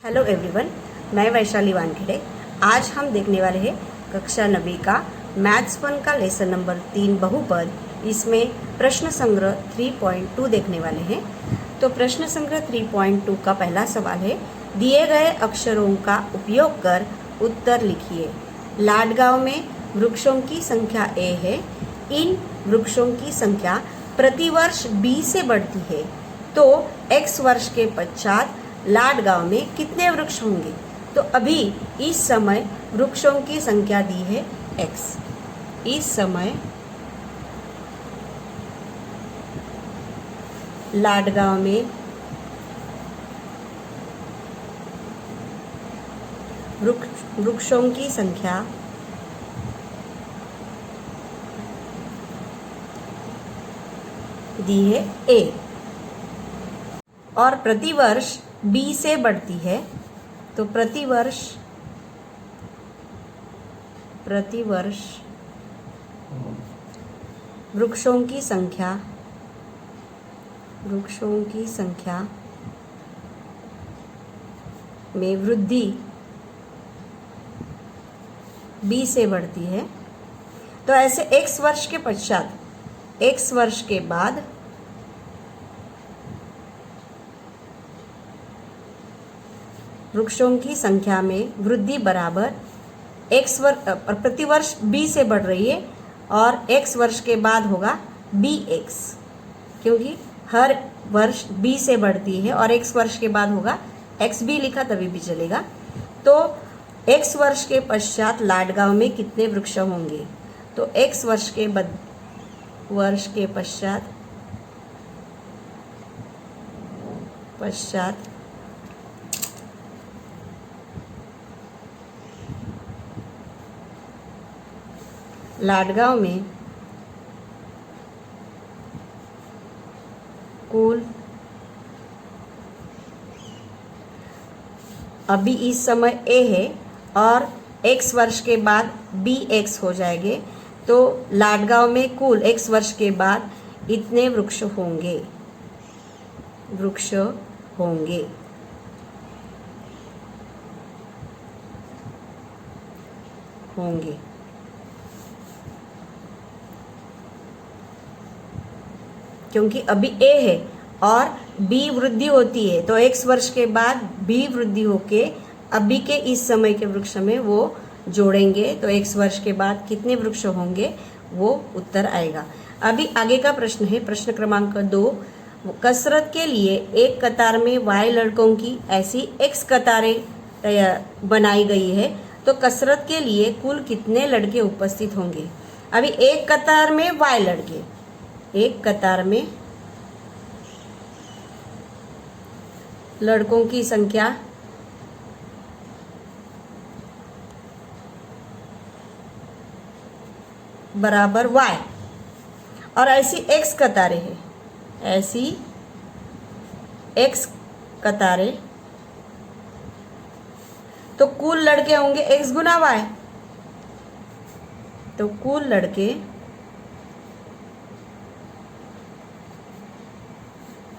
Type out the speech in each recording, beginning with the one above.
Hello everyone, मैं वैशाली वानखेड़े। आज हम देखने वाले हैं कक्षा 9वीं का मैथ्स 1 का लेसन नंबर 3 बहुपद। इसमें प्रश्न संग्रह 3.2 देखने वाले हैं। तो प्रश्न संग्रह 3.2 का पहला सवाल है, दिए गए अक्षरों का उपयोग कर उत्तर लिखिए। लाडगांव में वृक्षों की संख्या a है। इन वृक्षों की संख्या प्रतिवर्ष b से बढ़ती है, तो x वर्ष के पश्चात लाडगांव में कितने वृक्ष होंगे? तो अभी इस समय वृक्षों की संख्या दी है x। इस समय लाडगांव में वृक्षों की संख्या दी है a और प्रतिवर्ष b से बढ़ती है। तो प्रतिवर्ष वृक्षों की संख्या में वृद्धि b से बढ़ती है। तो ऐसे x वर्ष के पश्चात, x वर्ष के बाद वृक्षों की संख्या में वृद्धि बराबर प्रतिवर्ष b से बढ़ रही है और x वर्ष के बाद होगा bx, क्योंकि हर वर्ष b से बढ़ती है और x वर्ष के बाद होगा xb, लिखा तभी भी चलेगा। तो x वर्ष के पश्चात लाडगांव में कितने वृक्ष होंगे? तो x वर्ष के पश्चात लाडगांव में कुल, अभी इस समय a है और x वर्ष के बाद bx हो जाएंगे, तो लाडगांव में कुल x वर्ष के बाद इतने वृक्ष होंगे। क्योंकि अभी a है और b वृद्धि होती है, तो x वर्ष के बाद b वृद्धि होके अभी के इस समय के वृक्ष में वो जोड़ेंगे, तो x वर्ष के बाद कितने वृक्ष होंगे वो उत्तर आएगा। अभी आगे का प्रश्न है, प्रश्न क्रमांक 2। कसरत के लिए एक कतार में y लड़कों की ऐसी x कतारें बनाई गई है, तो कसरत के लिए कुल कितने लड़के उपस्थित होंगे? अभी एक कतार में y लड़के, एक कतार में लड़कों की संख्या बराबर y और ऐसी x कतारें हैं, ऐसी x कतारें, तो कुल लड़के होंगे x गुना y। तो कुल लड़के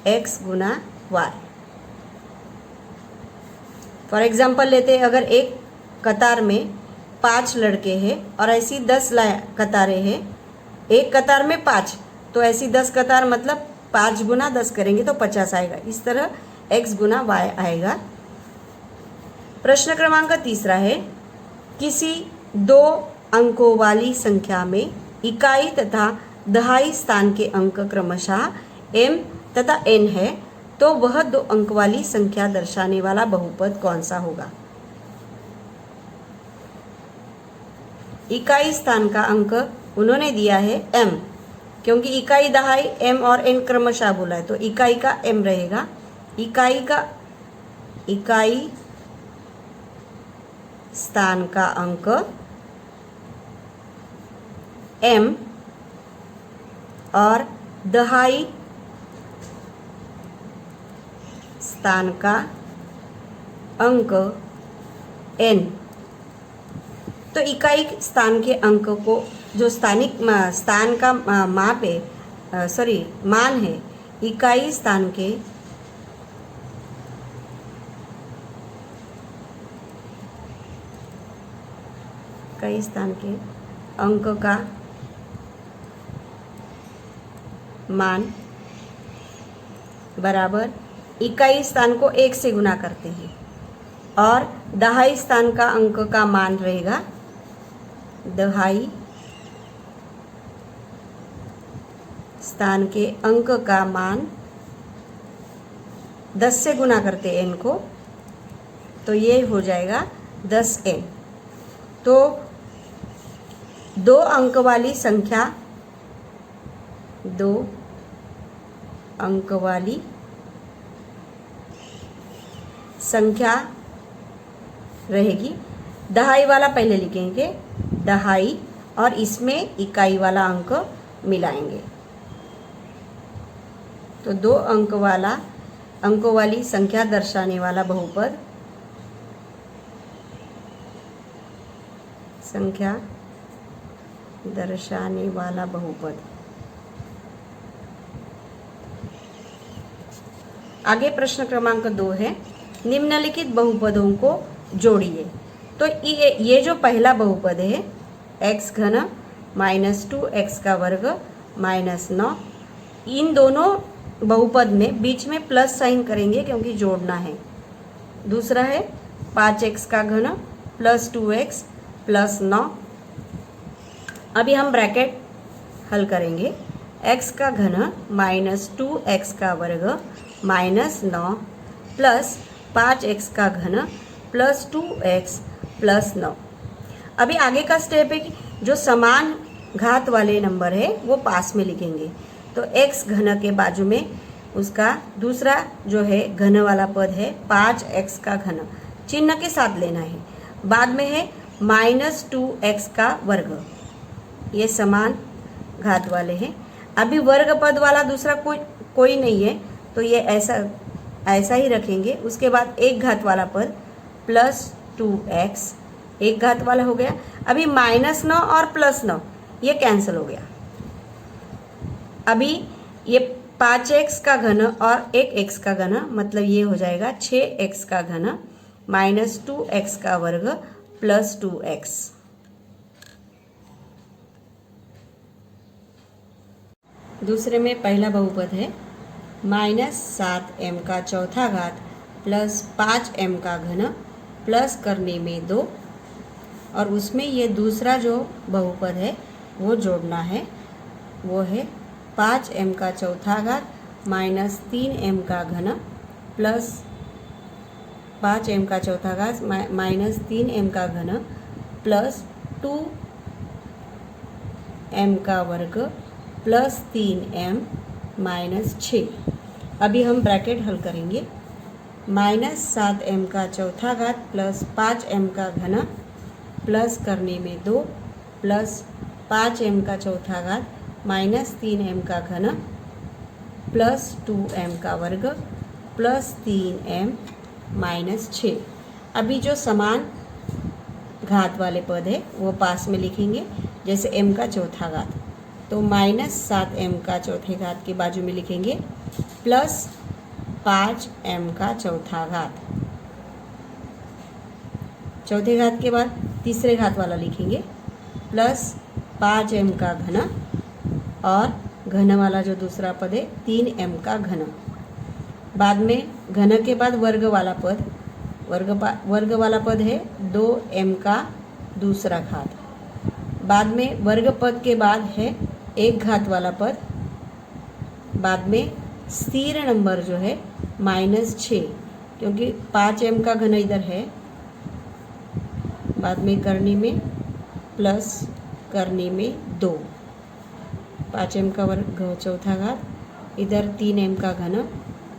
x Guna y। For example लेते हैं, अगर एक कतार में 5 लड़के हैं और ऐसी 10 कतारें हैं, एक कतार में 5, तो ऐसी 10 कतार मतलब 5 गुना 10 करेंगे तो 50 आएगा। इस तरह x गुना y आएगा। प्रश्न क्रमांक 3 है, किसी 2 अंकों वाली संख्या में इकाई तथा दहाई स्थान के अंक क्रमशः m तथा n है, तो वह 2 अंक वाली संख्या दर्शाने वाला बहुपद कौन सा होगा? इकाई स्थान का अंक उन्होंने दिया है m, क्योंकि इकाई दहाई m और n क्रमशः बोला है, तो इकाई का m रहेगा। इकाई स्थान का अंक m और दहाई स्थान का अंक n। तो इकाई स्थान के अंक को, जो स्थान का मान है, इकाई स्थान के इकाई स्थान के अंक का मान बराबर इकाई स्थान को 1 से गुना करते हैं और दहाई स्थान का अंक का मान रहेगा दहाई स्थान के अंक का मान 10 से गुना करते हैं n को, तो ये हो जाएगा 10n। तो 2 अंक वाली संख्या 2 अंक वाली संख्या रहेगी। दहाई वाला पहले लिखेंगे दहाई और इसमें इकाई वाला अंक मिलाएंगे। तो 2 अंकों वाली संख्या दर्शाने वाला बहुपद संख्या दर्शाने वाला बहुपद। आगे प्रश्न क्रमांक 2 है, निम्नलिखित बहुपदों को जोड़िए। तो ये जो पहला बहुपद है x घन -2x का वर्ग -9, इन दोनों बहुपद में बीच में प्लस साइन करेंगे क्योंकि जोड़ना है। दूसरा है 5x का घन प्लस 2x प्लस 9। अभी हम ब्रैकेट हल करेंगे। x का घन -2x का वर्ग -9 प्लस 5x का घन प्लस 2x प्लस 9। अभी आगे का स्टेप है कि जो समान घात वाले नंबर है वो पास में लिखेंगे। तो x घन के बाजू में उसका दूसरा जो है घन वाला पद है 5x का घन, चिन्ह के साथ लेना है। बाद में है -2x का वर्ग, ये समान घात वाले हैं। अभी वर्ग पद वाला दूसरा कोई नहीं है तो ये ऐसा ही रखेंगे। उसके बाद एक घात वाला पद प्लस 2x, एक घात वाला हो गया। अभी -9 और +9 ये कैंसिल हो गया। अभी ये 5x का घन और एक x का घन, मतलब ये हो जाएगा 6x का घन -2x का वर्ग प्लस 2x। दूसरे में पहला बहुपद है -7m का चौथा घात प्लस 5m का घन प्लस करने में 2, और उसमें ये दूसरा जो बहुपद है वो जोड़ना है। वो है 5m का चौथा घात -3m का घन प्लस 5m का चौथा घात -3m का घन प्लस 2m का वर्ग प्लस 3m -6। अभी हम ब्रैकेट हल करेंगे। -7m का चौथा घात प्लस 5m का घन प्लस करने में 2 प्लस 5m का चौथा घात -3m का घन प्लस 2m का वर्ग प्लस 3m -6। अभी जो समान घात वाले पद है वो पास में लिखेंगे, जैसे m का चौथा घात, तो -7m का चौथे घात के बाजू में लिखेंगे प्लस 5m का चौथा घात। चौथे घात के बाद तीसरे घात वाला लिखेंगे प्लस 5m का घन, और घन वाला जो दूसरा पद है 3m का घन। बाद में घन के बाद वर्ग वाला पद, वर्ग वाला पद है 2m का दूसरा घात। बाद में वर्ग पद के बाद है एक घात वाला पद। बाद में स्थिर नंबर जो है -6, क्योंकि 5m का घन इधर है। बाद में करने में प्लस करने में 2, 5m का वर्ग चौथा घात, इधर 3m का घन,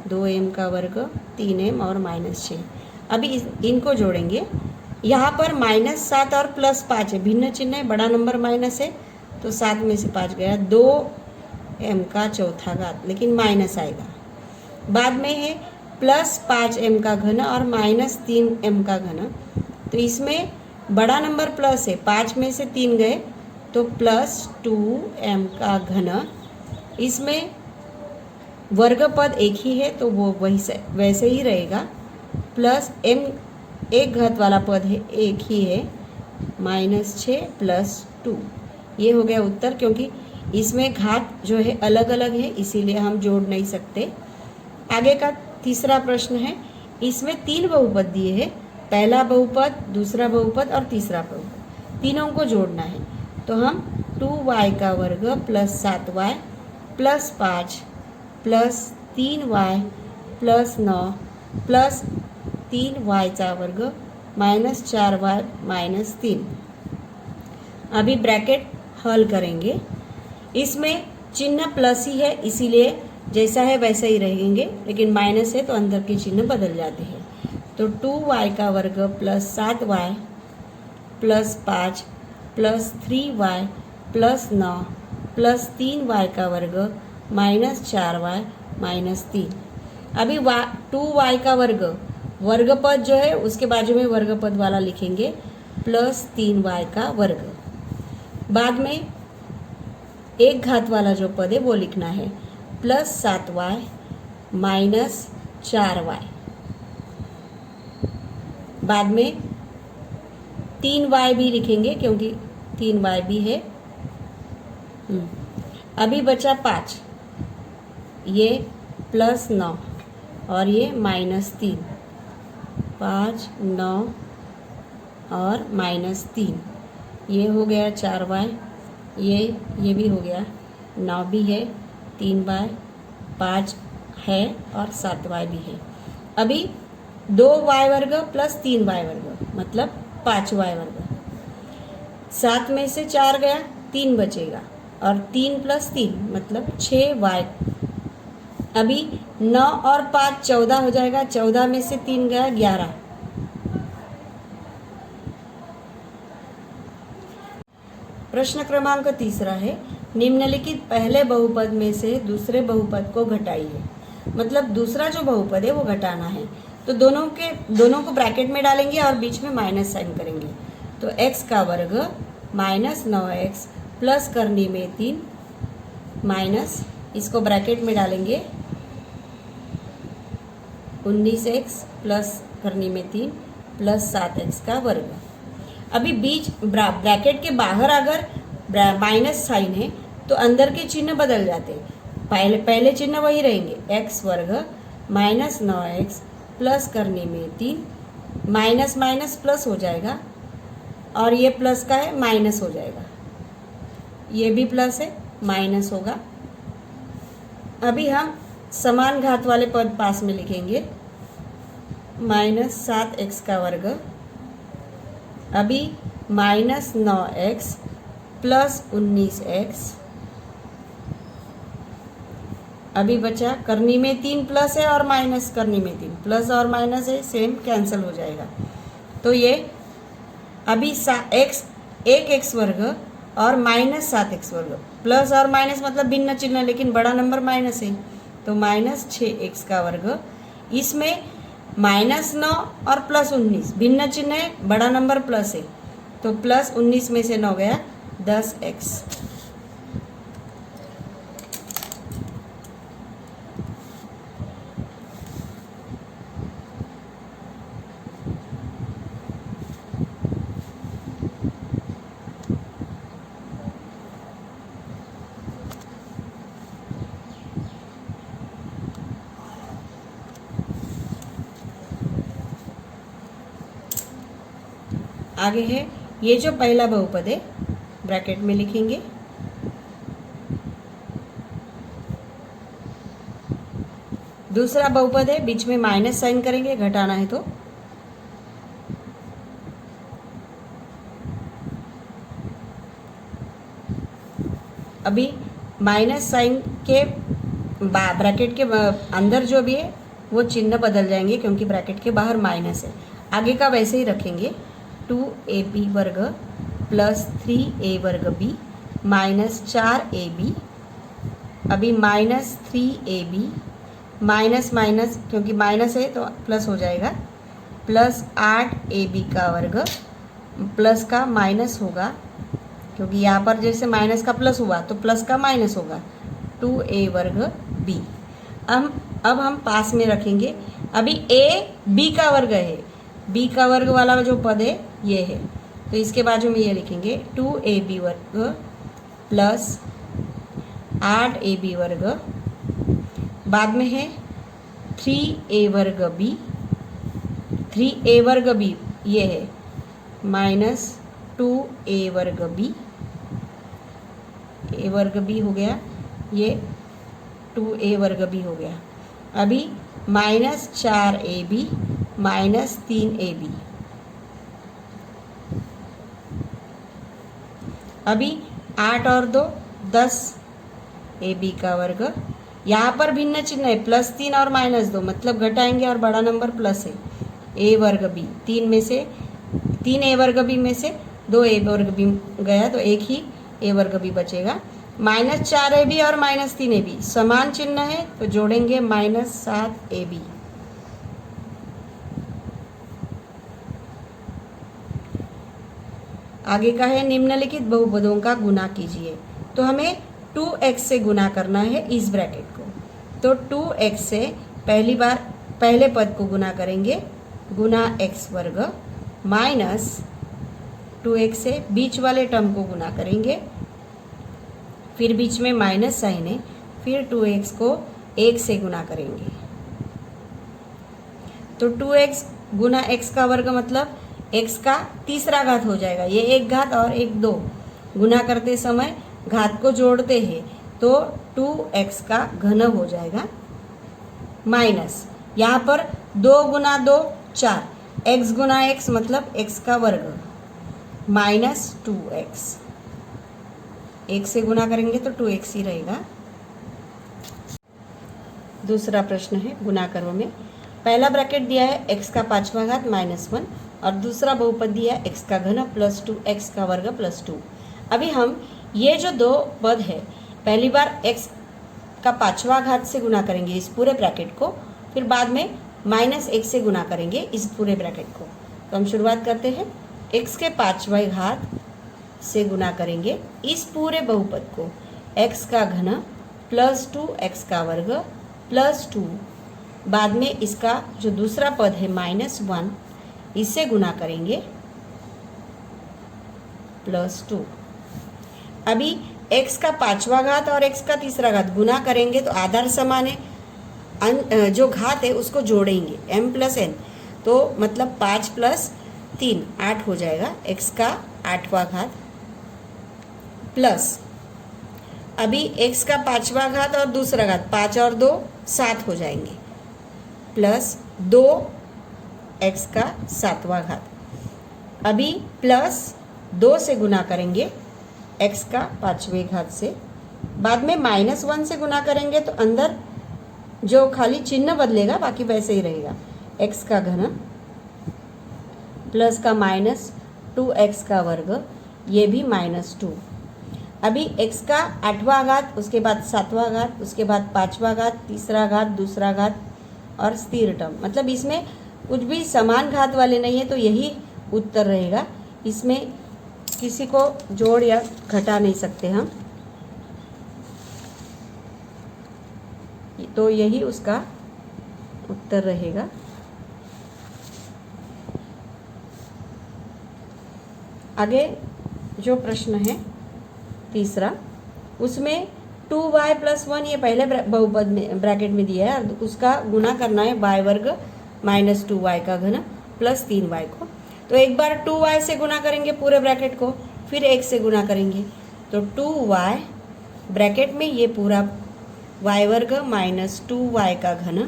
2m का वर्ग 3m और -6। अभी इनको जोड़ेंगे। यहाँ पर -7 और +5 है, भिन्न चिन्ह है, बड़ा नंबर माइनस है तो 7 में से 5 गया, 2m का चौथा घात, लेकिन माइनस आएगा। बाद में है प्लस 5m का घन और -3m का घन, तो इसमें बड़ा नंबर प्लस है, 5 में से 3 गए तो प्लस 2m का घन। इसमें वर्ग पद एक ही है तो वो वैसे ही रहेगा। प्लस m एक घात वाला पद है, एक ही है, -6 + 2। ये हो गया उत्तर, क्योंकि इसमें घात जो है अलग अलग है, इसीलिए हम जोड़ नहीं सकते। आगे का तीसरा प्रश्न है, इसमें 3 बहुपद दिए हैं, पहला बहुपद, दूसरा बहुपद और तीसरा बहुपद, तीनों को जोड़ना है। तो हम 2y का वर्ग + 7y + 5 + 3y + 9 + 3y का वर्ग -4y - 3। अभी ब्रैकेट हल करेंगे। इसमें चिन्ह प्लस ही है, इसीलिए जैसा है वैसा ही रहेंगे, लेकिन माइनस है तो अंदर के चिन्ह बदल जाते हैं। तो 2y का वर्ग + 7y + 5 + 3y + 9 + 3y का वर्ग -4y - 3। अभी 2y का वर्गपद जो है उसके बाजू में वर्गपद वाला लिखेंगे + 3y का वर्ग। बाद में एक घात वाला जो पद है वो लिखना है + 7y - 4y। बाद में 3y भी लिखेंगे, क्योंकि 3y भी है। अभी बचा 5, ये +9 और ये -3, 5 9 और -3, ये हो गया 4y, ये भी हो गया, 9 भी है, 3y, 5 है और 7y भी है। अभी 2y वर्ग + 3y वर्ग मतलब 5y वर्ग। 7 में से 4 गया, 3 बचेगा और 3 + 3 मतलब 6y। अभी 9 और 5 14 हो जाएगा, 14 में से 3 गया, 11। प्रश्न क्रमांक तीसरा है, निम्नलिखित पहले बहुपद में से दूसरे बहुपद को घटाइए। मतलब दूसरा जो बहुपद है वो घटाना है, तो दोनों को ब्रैकेट में डालेंगे और बीच में माइनस साइन करेंगे। तो x का वर्ग -9x प्लस करने में 3 माइनस, इसको ब्रैकेट में डालेंगे 19x प्लस करने में 3 + 7x का वर्ग। अभी बीच ब्रैकेट के बाहर अगर माइनस साइन है तो अंदर के चिन्ह बदल जाते हैं। पहले चिन्ह वही रहेंगे, x वर्ग -9x प्लस करने में 3, माइनस माइनस प्लस हो जाएगा और ये प्लस का है माइनस हो जाएगा, ये भी प्लस है माइनस होगा। अभी हम समान घात वाले पद पास में लिखेंगे -7x का वर्ग। अभी -9x प्लस 19x। अभी बचा करनी में 3 प्लस है और माइनस करनी में 3, प्लस और माइनस है सेम कैंसिल हो जाएगा। तो ये अभी एक x वर्ग और -7x वर्ग, प्लस और माइनस मतलब भिन्न चिन्ह, लेकिन बड़ा नंबर माइनस है, तो -6x का वर्ग। इसमें -9 और +19 भिन्न चिन्ह है, बड़ा नंबर प्लस है, तो +19 में से 9 गया 10x। आगे है, ये जो पहला बहुपद है ब्रैकेट में लिखेंगे, दूसरा बहुपद है बीच में माइनस साइन करेंगे, घटाना है तो। अभी माइनस साइन के ब्रैकेट के अंदर जो भी है वो चिन्ह बदल जाएंगे, क्योंकि ब्रैकेट के बाहर माइनस है। आगे का वैसे ही रखेंगे, 2ab वर्ग प्लस 3a वर्ग b माइनस 4ab। अभी -3ab माइनस माइनस, क्योंकि माइनस है तो प्लस हो जाएगा, प्लस 8ab का वर्ग, प्लस का माइनस होगा, क्योंकि यहाँ पर जैसे माइनस का प्लस हुआ तो प्लस का माइनस होगा, 2a वर्ग b। अब हम पास में रखेंगे। अभी a b का वर्ग है, b का वर्ग वाला जो पद है ये है, तो इसके बाजू में ये लिखेंगे 2ab वर्ग प्लस 8ab वर्ग, बाद में है 3a वर्ग b, 3a वर्ग b ये है माइनस 2a वर्ग b, a वर्ग b हो गया, ये 2a वर्ग b हो गया। अभी माइनस 4ab माइनस 3ab, अभी 8 और 2 10 ab का वर्ग, यहाँ पर भिन्न चिन्ह है प्लस 3 और माइनस 2, मतलब घटाएंगे और बड़ा नंबर प्लस है। a वर्ग b, 3 a वर्ग b में से 2 a वर्ग b गया तो एक ही a वर्ग b बचेगा। माइनस 4ab और माइनस 3ab समान चिन्ह है तो जोड़ेंगे माइनस 7ab। आगे का है निम्नलिखित बहुपदों का गुना कीजिए। तो हमें 2x से गुना करना है इस ब्रैकेट को, तो 2x से पहले पद को गुना करेंगे, गुना x वर्ग, माइनस 2x से बीच वाले टर्म को गुना करेंगे, फिर बीच में माइनस साइन है, फिर 2x को 1 से गुना करेंगे। तो 2x गुना x का वर्ग मतलब x का तीसरा घात हो जाएगा, ये एक घात और एक 2, गुना करते समय घात को जोड़ते हैं तो 2x का घन हो जाएगा, माइनस यहाँ पर 2 गुना 2 4, x गुना x मतलब x का वर्ग, माइनस 2x, 1 से गुना करेंगे तो 2x ही रहेगा। दूसरा प्रश्न है गुना करो में, पहला ब्रैकेट दिया है x का 5वां घात माइनस 1 और दूसरा बहुपद दिया है x का घन प्लस 2x का वर्ग प्लस 2। अभी हम ये जो दो पद है पहली बार x का 5वां घात से गुना करेंगे इस पूरे ब्रैकेट को, फिर बाद में माइनस 1 से गुना करेंगे इस पूरे ब्रैकेट को। तो हम शुरुआत करते हैं, x के 5वें घात से गुना करेंगे इस पूरे बहुपद को, x का घन प्लस 2x का वर्ग प्लस 2, बाद में इसका जो दूसरा पद है माइनस 1 इससे गुना करेंगे प्लस 2। अभी x का 5वां घात और x का तीसरा घात गुना करेंगे तो आधार समान है, जो घात है उसको जोड़ेंगे m प्लस n, तो मतलब 5 प्लस 3 8 हो जाएगा, x का 8वां घात प्लस, अभी x का 5वां घात और दूसरा घात 5 और 2 7 हो जाएंगे, प्लस 2 x का 7वां घात, अभी प्लस 2 से गुना करेंगे x का 5वें घात से, बाद में माइनस 1 से गुना करेंगे तो अंदर जो खाली चिन्ह बदलेगा बाकी वैसे ही रहेगा, x का घन प्लस का माइनस 2x का वर्ग, ये भी माइनस 2। अभी x का 8वां घात, उसके बाद 7वां घात, उसके बाद 5वां घात, तीसरा घात, दूसरा घात और स्थिर टर्म, मतलब इसमें कुछ भी समान घात वाले नहीं है तो यही उत्तर रहेगा, इसमें किसी को जोड़ या घटा नहीं सकते हम, तो यही उसका उत्तर रहेगा। आगे जो प्रश्न है तीसरा, उसमें 2y प्लस 1 ये पहले बहुपद में ब्रैकेट में दिया है, उसका गुना करना है y वर्ग माइनस 2y का घन प्लस 3y को। तो एक बार 2y से गुना करेंगे पूरे ब्रैकेट को, फिर 1 से गुना करेंगे तो 2y ब्रैकेट में ये पूरा y वर्ग माइनस 2y का घन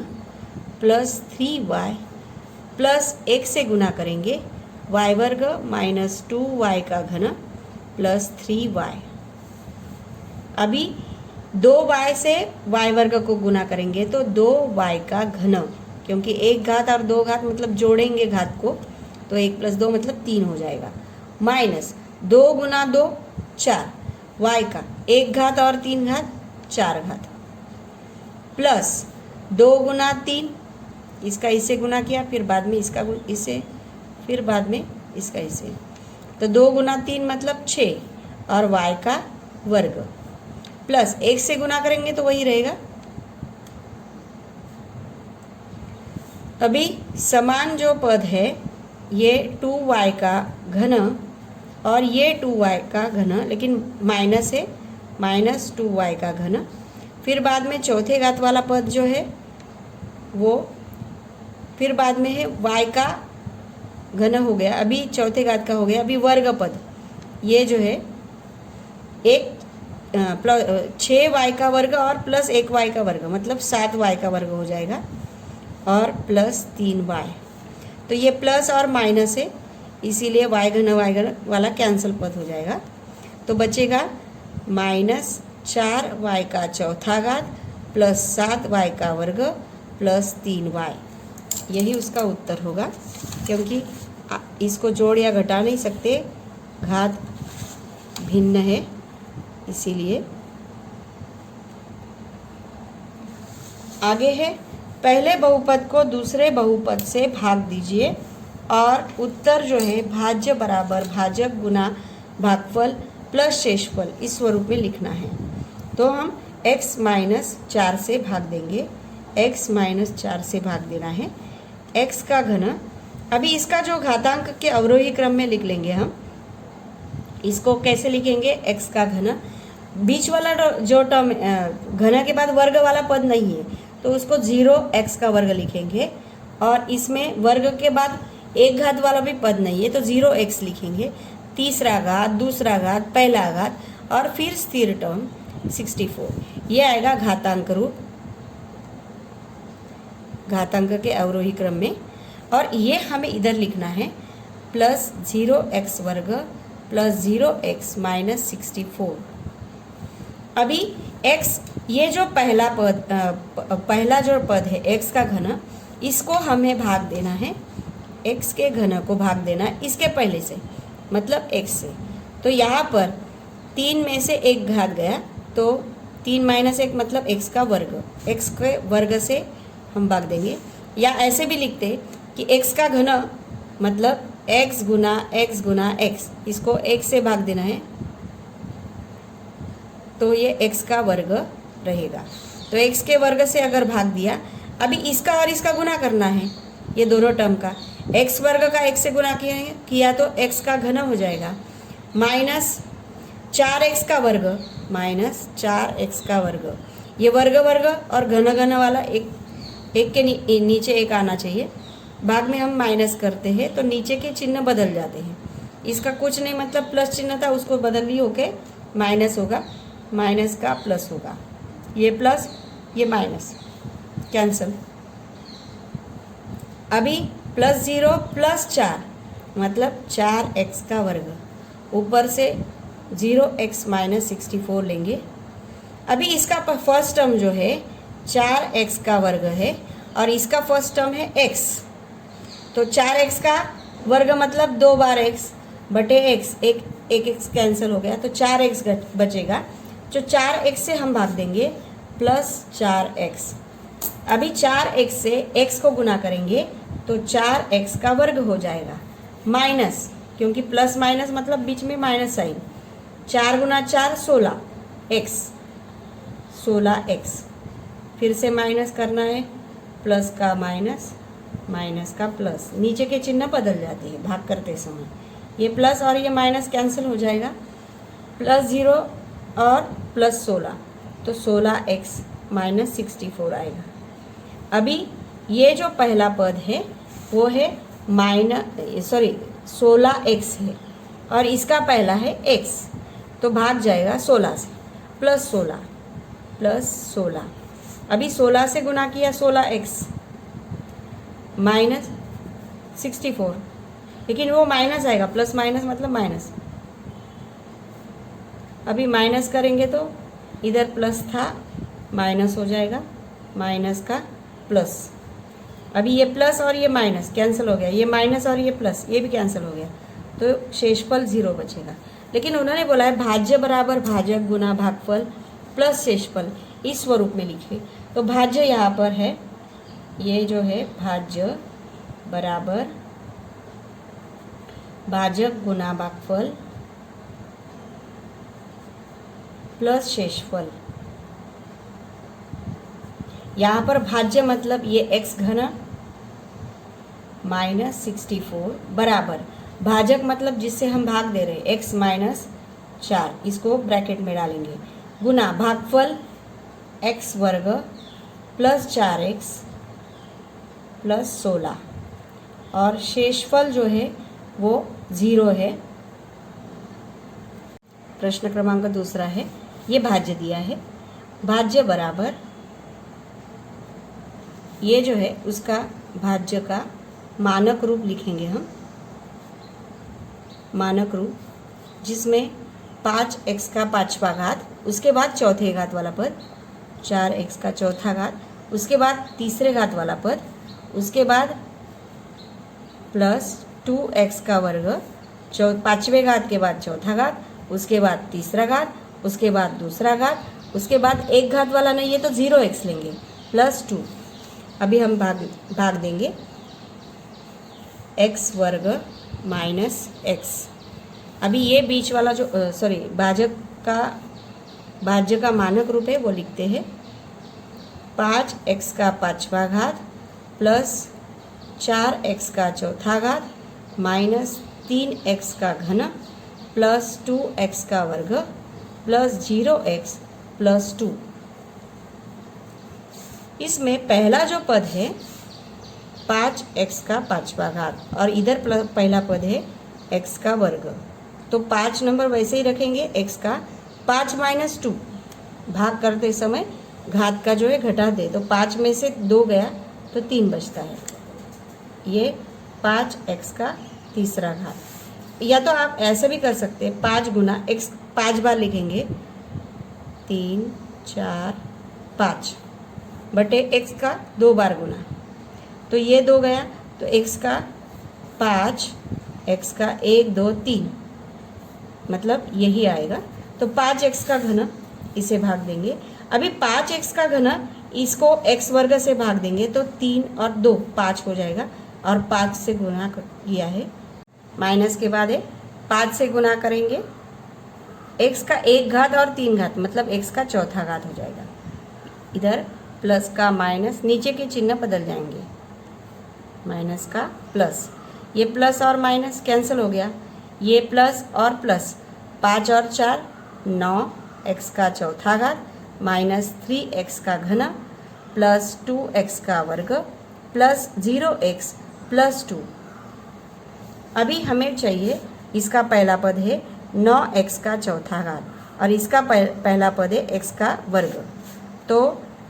प्लस 3y प्लस 1 से गुना करेंगे y वर्ग माइनस 2y का घन प्लस 3y। अभी 2y से y वर्ग को गुना करेंगे तो 2y का घन, क्योंकि एक घात और 2 घात मतलब जोड़ेंगे घात को, तो 1 प्लस 2 मतलब 3 हो जाएगा, माइनस 2 गुना 2 4, y का 1 घात और 3 घात 4 घात, प्लस 2 गुना 3, इसका इससे गुना किया, फिर बाद में इसका इससे, फिर बाद में इसका इससे, तो 2 गुना 3 मतलब 6 और y का वर्ग, प्लस 1 से गुना करेंगे तो वही रहेगा। अभी समान जो पद है ये 2y का घन और ये 2y का घन, लेकिन माइनस है, माइनस 2y का घन। फिर बाद में चौथे घात वाला पद जो है वो फिर बाद में है y का घन हो गया, अभी चौथे घात का हो गया, अभी वर्ग पद ये जो है एक 6y का वर्ग और प्लस 1y का वर्ग, मतलब 7y का वर्ग हो जाएगा और प्लस 3y। तो ये प्लस और माइनस है, इसीलिए y घन वाला कैंसिल पद हो जाएगा। तो बचेगा माइनस 4y का चौथा घात प्लस 7y का वर्ग प्लस 3y। यही उसका उत्तर होगा, क्योंकि इसको जोड़ या घटा नहीं सकते, घात भिन्न है इसीलिए। आगे है, पहले बहुपद को दूसरे बहुपद से भाग दीजिए और उत्तर जो है भाज्य बराबर भाजक गुना भागफल प्लस शेषफल इस स्वरूप में लिखना है। तो हम x माइनस 4 से भाग देंगे, x माइनस 4 से भाग देना है x का घन। अभी इसका जो घातांक के अवरोही क्रम में लिख लेंगे हम। इसको कैसे लिखेंगे? x का घन, बीच वाला जो टर्म घन के बाद वर्ग वाला पद नहीं है तो उसको 0x का वर्ग लिखेंगे, और इसमें वर्ग के बाद एक घात वाला भी पद नहीं है तो 0x लिखेंगे। तीसरा घात, दूसरा घात, पहला घात और फिर स्थिर टर्म 64, ये आएगा घातांक रूप, घातांक के अवरोही क्रम में। और ये हमें इधर लिखना है प्लस 0x वर्ग प्लस 0x माइनस 64। अभी x, ये जो पहला जो पद है x का घन, इसको हमें भाग देना है, x के घन को भाग देना है इसके पहले से, मतलब x से। तो यहाँ पर 3 में से एक घात गया तो 3 माइनस 1 मतलब x का वर्ग, x के वर्ग से हम भाग देंगे। या ऐसे भी लिखते कि x का घन मतलब x गुना x, इसको x से भाग देना है तो ये x का वर्ग रहेगा। तो x के वर्ग से अगर भाग दिया, अभी इसका और इसका गुना करना है, ये दोनों टर्म का, x वर्ग का x से गुना किया तो x का घन हो जाएगा, माइनस 4x का वर्ग, माइनस 4x का वर्ग। ये वर्ग वर्ग और घन वाला एक के नीचे एक आना चाहिए। भाग में हम माइनस करते हैं तो नीचे के चिन्ह बदल जाते हैं, इसका कुछ नहीं, मतलब प्लस चिन्ह था उसको बदल ही होके माइनस होगा, माइनस का प्लस होगा, ये प्लस ये माइनस कैंसल। अभी प्लस 0 प्लस 4 मतलब 4x का वर्ग, ऊपर से 0x माइनस 64 लेंगे। अभी इसका फर्स्ट टर्म जो है 4x का वर्ग है और इसका फर्स्ट टर्म है x, तो 4x का वर्ग मतलब 2 बार x बटे x, एक x कैंसिल हो गया तो 4x बचेगा, जो 4x से हम भाग देंगे प्लस 4x। अभी 4x से x को गुना करेंगे तो 4x का वर्ग हो जाएगा, माइनस, क्योंकि प्लस माइनस मतलब बीच में माइनस साइन, 4 गुना 4 16x, 16x। फिर से माइनस करना है, प्लस का माइनस, माइनस का प्लस, नीचे के चिन्ह बदल जाते हैं भाग करते समय, ये प्लस और ये माइनस कैंसिल हो जाएगा, प्लस 0 और प्लस 16 तो 16x माइनस 64 आएगा। अभी ये जो पहला पद है वो है 16x है और इसका पहला है x, तो भाग जाएगा 16 से, प्लस 16। अभी 16 से गुना किया 16x माइनस 64, लेकिन वो माइनस आएगा, प्लस माइनस मतलब माइनस। अभी माइनस करेंगे तो इधर प्लस था माइनस हो जाएगा, माइनस का प्लस। अभी ये प्लस और ये माइनस कैंसिल हो गया, ये माइनस और ये प्लस ये भी कैंसिल हो गया, तो शेषफल 0 बचेगा। लेकिन उन्होंने बोला है भाज्य बराबर भाजक गुना भागफल प्लस शेषफल इस स्वरूप में लिखे, तो भाज्य यहाँ पर है, ये जो है भाज्य बराबर भाजक गुना भागफल प्लस शेषफल। यहाँ पर भाज्य मतलब ये x घन माइनस 64 बराबर, भाजक मतलब जिससे हम भाग दे रहे हैं, x माइनस 4, इसको ब्रैकेट में डालेंगे, गुना भागफल x वर्ग प्लस 4x प्लस 16, और शेषफल जो है वो 0 है। प्रश्न क्रमांक दूसरा है, ये भाज्य दिया है, भाज्य बराबर ये जो है उसका भाज्य का मानक रूप लिखेंगे हम, मानक रूप जिसमें 5x का 5वां घात, उसके बाद चौथे घात वाला पद 4x का चौथा घात, उसके बाद तीसरे घात वाला पद, उसके बाद प्लस 2x का वर्ग, 5वें घात के बाद चौथा घात, उसके बाद तीसरा घात, उसके बाद दूसरा घात, उसके बाद एक घात वाला नहीं है तो 0x लेंगे प्लस 2। अभी हम भाग देंगे x वर्ग माइनस x। अभी ये बीच वाला जो भाज्य का मानक रूप है वो लिखते हैं, 5x का 5वां घात प्लस 4x का चौथा घात माइनस 3x का घन प्लस 2x का वर्ग प्लस 0x प्लस 2। इसमें पहला जो पद है 5x का 5वां घात और इधर पहला पद है x का वर्ग, तो 5 नंबर वैसे ही रखेंगे, x का 5 माइनस 2, भाग करते समय घात का जो है घटा दे, तो 5 में से 2 गया तो 3 बचता है, ये 5x का तीसरा घात। या तो आप ऐसे भी कर सकते हैं, 5 गुना x 5 बार लिखेंगे, 3 4 5 बटे x का 2 बार गुना, तो ये 2 गया तो x का 5, x का 1 2 3, मतलब यही आएगा, तो 5x का घन इसे भाग देंगे। अभी 5x का घन इसको x वर्ग से भाग देंगे तो 3 और 2 5 हो जाएगा, और 5 से गुना किया है, माइनस के बाद है 5 से गुना करेंगे, x का 1 घात और 3 घात मतलब x का चौथा घात हो जाएगा। इधर प्लस का माइनस, नीचे के चिन्ह बदल जाएंगे, माइनस का प्लस, ये प्लस और माइनस कैंसिल हो गया, ये प्लस और प्लस, 5 और 4 9, x का चौथा घात माइनस 3x का घन प्लस 2x का वर्ग प्लस 0x प्लस 2। अभी हमें चाहिए, इसका पहला पद है 9x का चौथा घात और इसका पहला पद है x का वर्ग, तो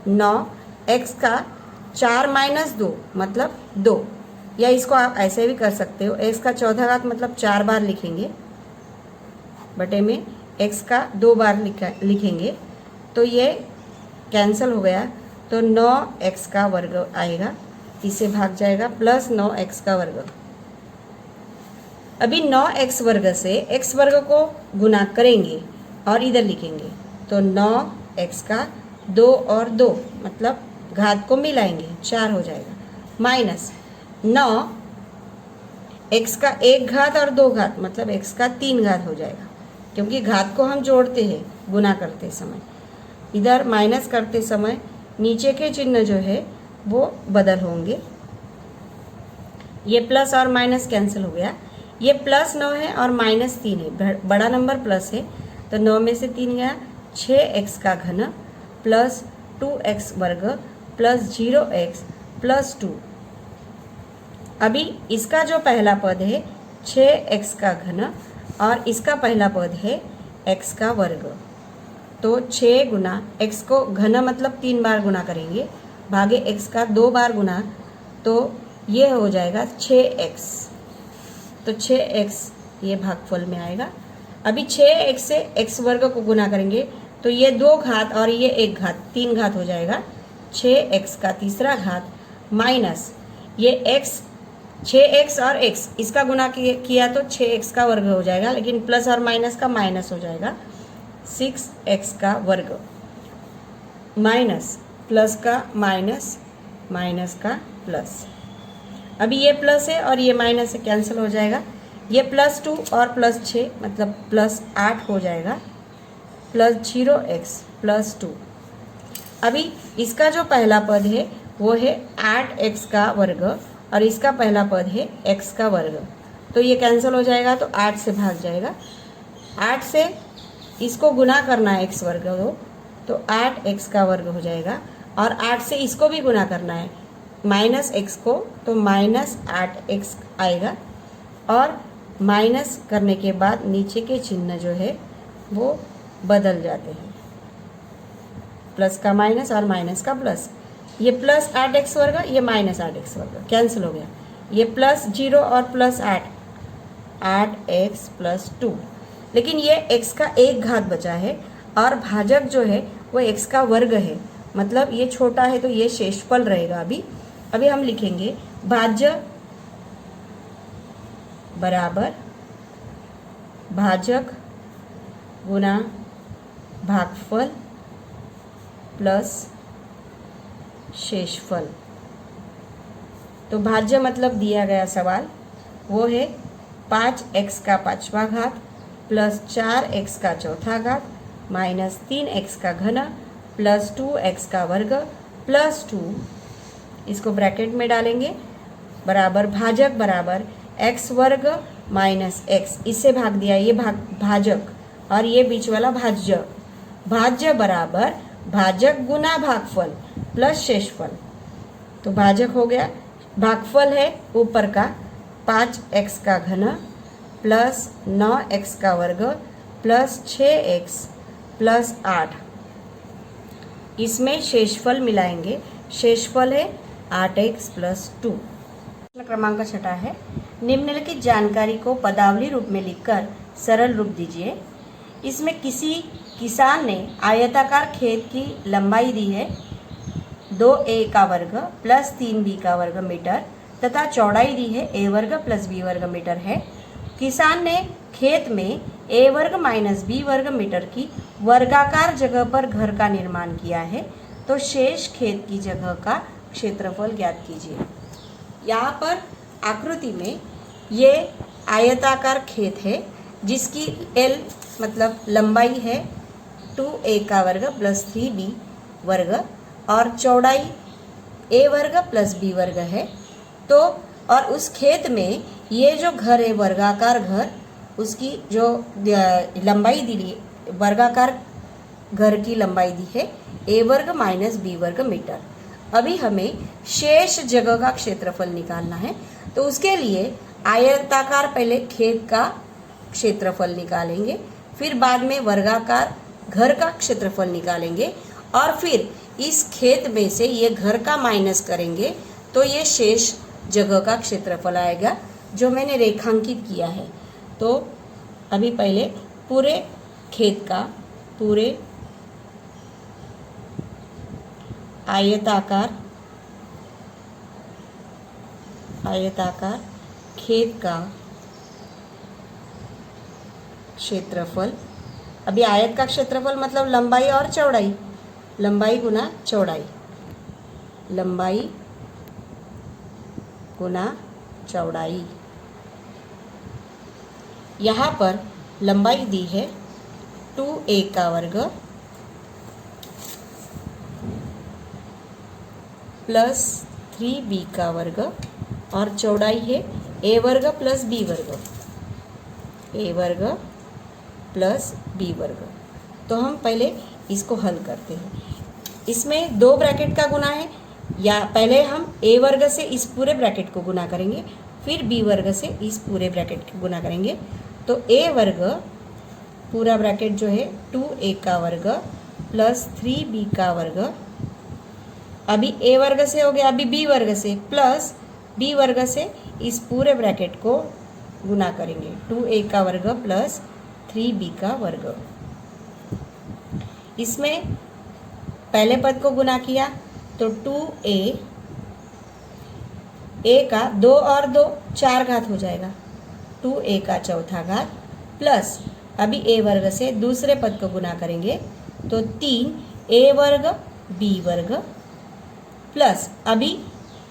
9x का 4 माइनस 2 मतलब 2, या इसको आप ऐसे भी कर सकते हो, x का चौथा घात मतलब 4 बार लिखेंगे, बटे में x का 2 बार लिखेंगे, तो ये कैंसिल हो गया, तो 9x का वर्ग आएगा, इसे भाग जाएगा प्लस 9x का वर्ग। अभी 9x वर्ग से x वर्ग को गुना करेंगे और इधर लिखेंगे, तो 9x का 2 और 2 मतलब घात को मिलाएंगे 4 हो जाएगा, माइनस 9 x का 1 घात और 2 घात मतलब x का 3 घात हो जाएगा, क्योंकि घात को हम जोड़ते हैं गुना करते समय, इधर माइनस करते समय नीचे के चिन्ह जो है वो बदल होंगे, ये प्लस और माइनस कैंसिल हो गया, ये प्लस 9 है और माइनस 3 है, बड़ा नंबर प्लस है तो 9 में से 3 गया, 6x का घन प्लस 2x वर्ग प्लस 0x प्लस 2। अभी इसका जो पहला पद है 6x का घन और इसका पहला पद है x का वर्ग, तो 6 गुना x को घन मतलब 3 बार गुना करेंगे, भागे x का 2 बार गुना, तो ये हो जाएगा 6x, तो 6x ये भागफल में आएगा। अभी 6x से x वर्ग को गुना करेंगे तो ये 2 घात और ये 1 घात 3 घात हो जाएगा, 6x का तीसरा घात माइनस ये x, 6x और x इसका गुना किया तो 6x का वर्ग हो जाएगा, लेकिन प्लस और माइनस का माइनस हो जाएगा, 6x का वर्ग माइनस प्लस का माइनस, माइनस का प्लस। अभी ये प्लस है और ये माइनस से कैंसिल हो जाएगा, ये प्लस 2 और प्लस 6 मतलब प्लस 8 हो जाएगा, प्लस 0x प्लस 2। अभी इसका जो पहला पद है वो है 8x का वर्ग और इसका पहला पद है x का वर्ग, तो ये कैंसिल हो जाएगा, तो 8 से भाग जाएगा। 8 से इसको गुना करना है x वर्ग को, तो 8x का वर्ग हो जाएगा। और 8 से इसको भी गुना करना है माइनस x को, तो माइनस 8x आएगा। और माइनस करने के बाद नीचे के चिन्ह जो है वो बदल जाते हैं, प्लस का माइनस और माइनस का प्लस। ये प्लस 8x वर्ग, ये माइनस 8x वर्ग कैंसिल हो गया। ये प्लस 0 और प्लस 8x प्लस 2। लेकिन ये x का एक घात बचा है और भाजक जो है वो x का वर्ग है, मतलब ये छोटा है तो ये शेषफल रहेगा। अभी हम लिखेंगे भाज्य बराबर भाजक गुना भागफल प्लस शेषफल। तो भाज्य मतलब दिया गया सवाल वो है 5x का 5वां घात प्लस 4x का 4था घात माइनस 3x का घन प्लस 2x का वर्ग प्लस 2, इसको ब्रैकेट में डालेंगे, बराबर भाजक बराबर x वर्ग माइनस x, इससे भाग दिया ये भाजक और ये बीच वाला भाज्य। भाज्य बराबर भाजक गुना भागफल प्लस शेषफल। तो भाजक हो गया, भागफल है ऊपर का 5x का घन प्लस 9x का वर्ग प्लस 6x प्लस 8। इसमें शेषफल मिलाएंगे, शेषफल है 8x प्लस 2। प्रश्न क्रमांक 6 है, निम्नलिखित जानकारी को पदावली रूप में लिखकर सरल रूप दीजिए। इसमें किसी किसान ने आयताकार खेत की लंबाई दी है 2a का वर्ग प्लस 3b का वर्ग मीटर तथा चौड़ाई दी है a वर्ग प्लस b वर्ग मीटर है। किसान ने खेत में a वर्ग माइनस b वर्ग मीटर की वर्गाकार जगह पर घर का निर्माण किया है, तो शेष खेत की जगह का क्षेत्रफल ज्ञात कीजिए। यहाँ पर आकृति में ये आयताकार खेत है जिसकी L मतलब लंबाई है 2a का वर्ग प्लस 3b वर्ग और चौड़ाई a वर्ग प्लस b वर्ग है। तो और उस खेत में ये जो घर है वर्गाकार घर, उसकी जो लंबाई दी, वर्गाकार घर की लंबाई दी है a वर्ग माइनस b वर्ग मीटर। अभी हमें शेष जगह का क्षेत्रफल निकालना है, तो उसके लिए आयताकार पहले खेत का क्षेत्रफल निकालेंगे, फिर बाद में वर्गाकार घर का क्षेत्रफल निकालेंगे और फिर इस खेत में से ये घर का माइनस करेंगे, तो ये शेष जगह का क्षेत्रफल आएगा जो मैंने रेखांकित किया है। तो अभी पहले पूरे खेत का, पूरे आयताकार खेत का क्षेत्रफल। अभी आयत का क्षेत्रफल मतलब लंबाई और चौड़ाई, लंबाई गुना चौड़ाई, लंबाई गुना चौड़ाई। यहाँ पर लंबाई दी है 2a का वर्ग प्लस 3b का वर्ग और चौड़ाई है a वर्ग प्लस b वर्ग, a वर्ग प्लस b वर्ग। तो हम पहले इसको हल करते हैं। इसमें 2 ब्रैकेट का गुना है, या पहले हम a वर्ग से इस पूरे ब्रैकेट को गुना करेंगे, फिर b वर्ग से इस पूरे ब्रैकेट को गुना करेंगे। तो a वर्ग पूरा ब्रैकेट जो है 2a का वर्ग प्लस 3b का वर्ग, अभी a वर्ग से हो गया, अभी b वर्ग से प्लस b वर्ग से इस पूरे ब्रैकेट को गुना करेंगे, 2a का वर्ग प्लस 3b का वर्ग। इसमें पहले पद को गुना किया तो 2a, a का 2 और 2 4 घात हो जाएगा, 2a का चौथा घात प्लस अभी a वर्ग से दूसरे पद को गुना करेंगे तो 3a वर्ग b वर्ग प्लस अभी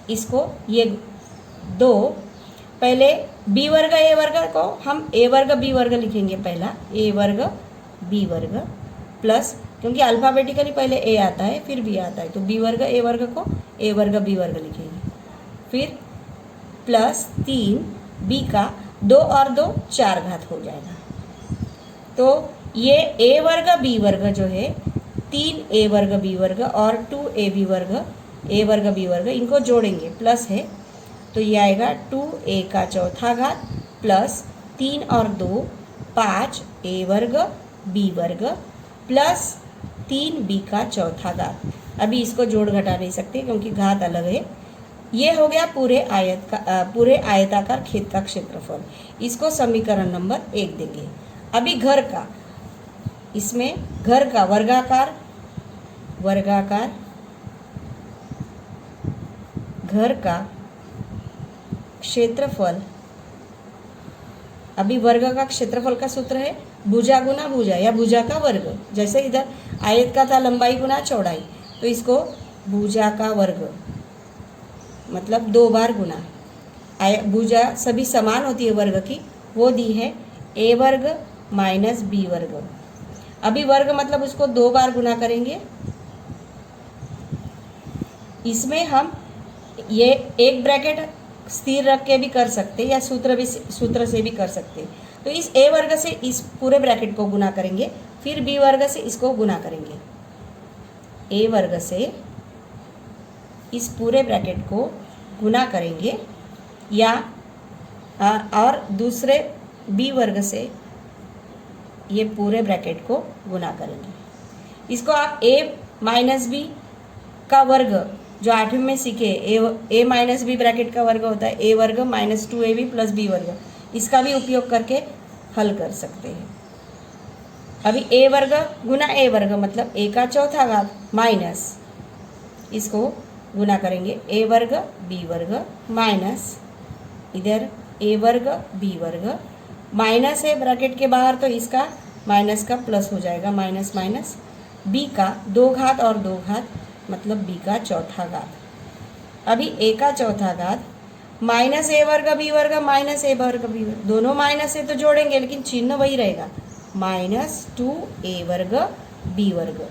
इसको ये 2, पहले b वर्ग a वर्ग को हम a वर्ग b वर्ग लिखेंगे, पहला a वर्ग b वर्ग प्लस, क्योंकि अल्फ़ाबेटिकली पहले a आता है फिर b आता है, तो b वर्ग a वर्ग को a वर्ग b वर्ग लिखेंगे, फिर प्लस 3 b का 2 और 2 4 घात हो जाएगा। तो ये a वर्ग b वर्ग जो है 3a वर्ग b वर्ग और 2ab वर्ग a वर्ग b वर्ग इनको जोड़ेंगे प्लस है, तो ये आएगा 2a का चौथा घात प्लस 3 और 2 5a वर्ग b वर्ग प्लस 3b का चौथा घात। अभी इसको जोड़ घटा नहीं सकते क्योंकि घात अलग है। ये हो गया पूरे आयताकार खेत का क्षेत्रफल। इसको समीकरण नंबर 1 देंगे। अभी घर का, इसमें घर का वर्गाकार घर का क्षेत्रफल, अभी वर्ग का क्षेत्रफल का सूत्र है भुजा गुना भुजा या भुजा का वर्ग। जैसे इधर आयत का था लंबाई गुना चौड़ाई, तो इसको भुजा का वर्ग मतलब 2 बार गुना। भुजा सभी समान होती है वर्ग की, वो दी है a वर्ग माइनस b वर्ग। अभी वर्ग मतलब उसको 2 बार गुना करेंगे। इसमें हम ये एक ब्रैकेट स्थिर रख के भी कर सकते या सूत्र से भी कर सकते। तो इस a वर्ग से इस पूरे ब्रैकेट को गुना करेंगे, फिर b वर्ग से इसको गुना करेंगे। a वर्ग से इस पूरे ब्रैकेट को गुना करेंगे या और दूसरे b वर्ग से ये पूरे ब्रैकेट को गुना करेंगे। इसको आप a माइनस बी का वर्ग जो 8वीं में सीखे, a माइनस बी ब्रैकेट का वर्ग होता है a वर्ग माइनस 2ab प्लस b वर्ग, इसका भी उपयोग करके हल कर सकते हैं। अभी a वर्ग गुना a वर्ग मतलब a का चौथा घात माइनस, इसको गुना करेंगे a वर्ग b वर्ग माइनस इधर a वर्ग b वर्ग, माइनस है ब्रैकेट के बाहर तो इसका माइनस का प्लस हो जाएगा, माइनस माइनस b का 2 घात और 2 घात मतलब b का चौथा घात। अभी a का चौथा घात माइनस a वर्ग b वर्ग माइनस a वर्ग b वर्ग, दोनों माइनस से तो जोड़ेंगे लेकिन चिन्ह वही रहेगा, माइनस 2a वर्ग b वर्ग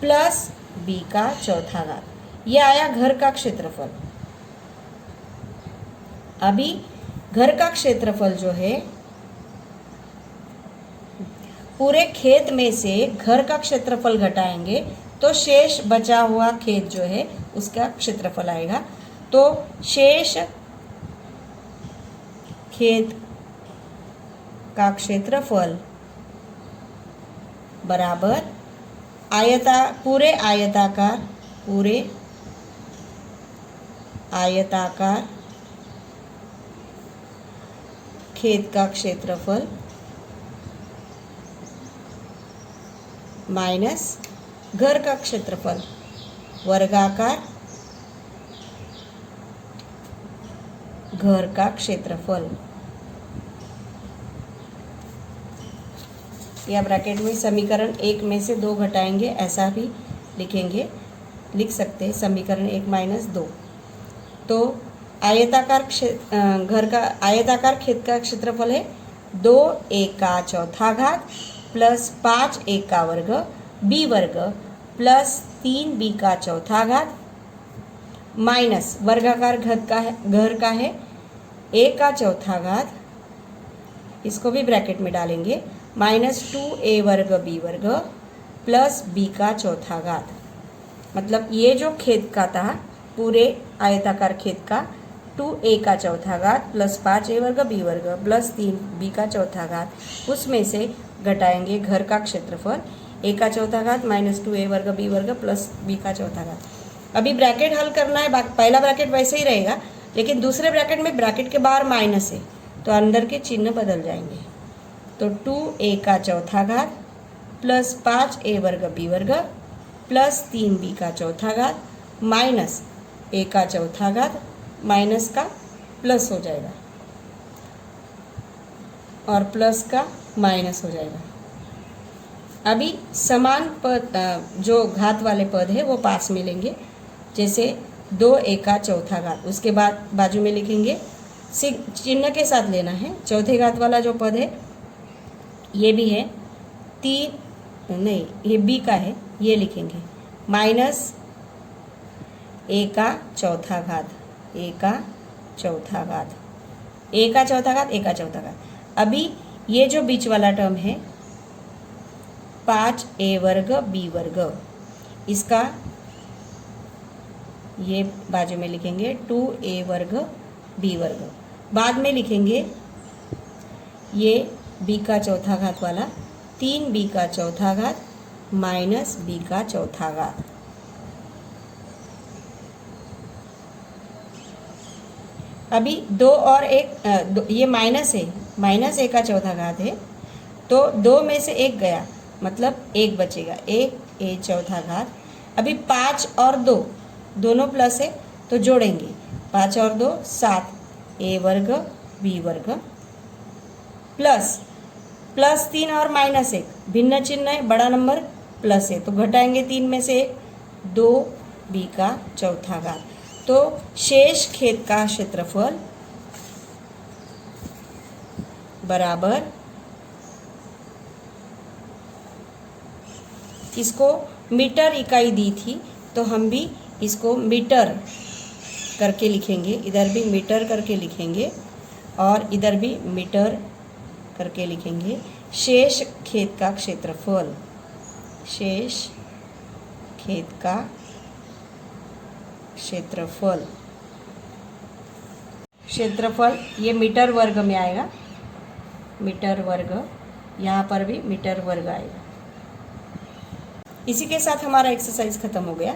प्लस b का चौथा घात। ये आया घर का क्षेत्रफल। अभी घर का क्षेत्रफल जो है पूरे खेत में से घर का क्षेत्रफल घटाएंगे तो शेष बचा हुआ खेत जो है उसका क्षेत्रफल आएगा। तो शेष खेत का क्षेत्रफल बराबर पूरे आयताकार खेत का क्षेत्रफल माइनस घर का क्षेत्रफल वर्गाकार घर का क्षेत्रफल। या ब्रैकेट में समीकरण 1 में से 2 घटाएंगे, ऐसा भी लिख सकते हैं समीकरण 1 माइनस 2। तो आयताकार खेत का क्षेत्रफल है 2a का चौथा घात प्लस 5a का वर्ग b वर्ग प्लस 3b का चौथा घात माइनस वर्गाकार घर का है a का चौथा घात, इसको भी ब्रैकेट में डालेंगे, माइनस 2a वर्ग b वर्ग प्लस b का चौथा घात। मतलब ये जो खेत का था पूरे आयताकार खेत का 2a का चौथा घात प्लस 5a वर्ग b वर्ग प्लस 3b का चौथा घात, उसमें से घटाएंगे घर का क्षेत्रफल a का चौथा घात माइनस 2a वर्ग b वर्ग प्लस b का चौथा घात। अभी ब्रैकेट हल करना है, पहला ब्रैकेट वैसे ही रहेगा लेकिन दूसरे ब्रैकेट में ब्रैकेट के बाहर माइनस है तो अंदर के चिन्ह बदल जाएंगे। तो 2a का चौथा घात प्लस 5a वर्ग b वर्ग प्लस 3b का चौथा घात माइनस a का चौथा घात, माइनस का प्लस हो जाएगा और प्लस का माइनस हो जाएगा। अभी समान पद जो घात वाले पद है वो पास में लेंगे, जैसे 2a का चौथा घात, उसके बाद बाजू में लिखेंगे चिन्ह के साथ लेना है। चौथे घात वाला जो पद है ये भी है ये b का है, ये लिखेंगे माइनस a का चौथा घात ए का चौथा घात, ए का चौथा घात। अभी ये जो बीच वाला टर्म है 5a वर्ग b वर्ग, इसका ये बाजू में लिखेंगे 2a वर्ग b वर्ग। बाद में लिखेंगे ये b का चौथा घात वाला 3b का चौथा घात माइनस b का चौथा घात। अभी 2 और 1 ये माइनस है, माइनस a का चौथा घात है, तो 2 में से 1 गया मतलब 1 बचेगा, 1a चौथा घात। अभी 5 और 2 दोनों प्लस है तो जोड़ेंगे, 5 और 2 7a वर्ग b वर्ग प्लस 3 और -1 भिन्न चिन्ह है, बड़ा नंबर प्लस है तो घटाएंगे 3 में से 1, 2b का चौथा घात। तो शेष खेत का क्षेत्रफल बराबर, इसको मीटर इकाई दी थी तो हम भी इसको मीटर करके लिखेंगे, इधर भी मीटर करके लिखेंगे और इधर भी मीटर करके लिखेंगे। शेष खेत का क्षेत्रफल, शेष खेत का क्षेत्रफल ये मीटर वर्ग में आएगा, मीटर वर्ग, यहाँ पर भी मीटर वर्ग आएगा। इसी के साथ हमारा एक्सरसाइज खत्म हो गया।